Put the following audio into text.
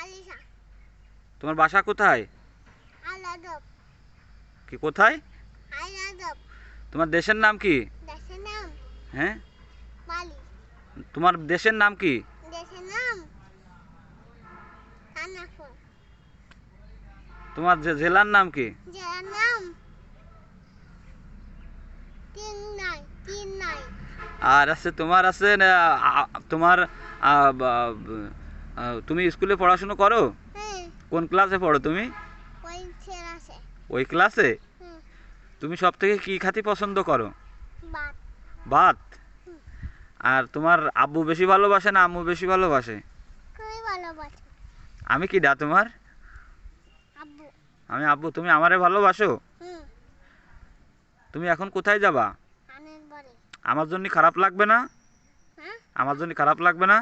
আলিশা। তোমার বাসা কোথায়? আলাদব। কি কোথায়? আলাদব। তোমার দেশের নাম কি? দেশের নাম হ্যাঁ, মালি। তোমার দেশের নাম কি? দেশের নাম কানাফর। তোমার জেলার নাম কি? জেলার নাম চেন্নাই। চেন্নাই। আর আছে তোমার আছে তোমার তুমি স্কুলে পড়াশোনা করো? হ্যাঁ। কোন ক্লাসে পড়ো তুমি? ওই ছেলে আছে। ওই ক্লাসে? হুম। তুমি সব থেকে কি খাতি পছন্দ করো? বাত। ভাত। হুম। আর তোমার আব্বু বেশি ভালোবাসে না আম্মু বেশি ভালোবাসে? খুবই ভালোবাসে। আমি কি ডা তোমার? আব্বু। আমি আব্বু, তুমি আমারে ভালোবাসো? হুম। তুমি এখন কোথায় যাবা? আনের বাড়ি। আমার জন্য খারাপ লাগবে না? হ্যাঁ। আমার জন্য খারাপ লাগবে না?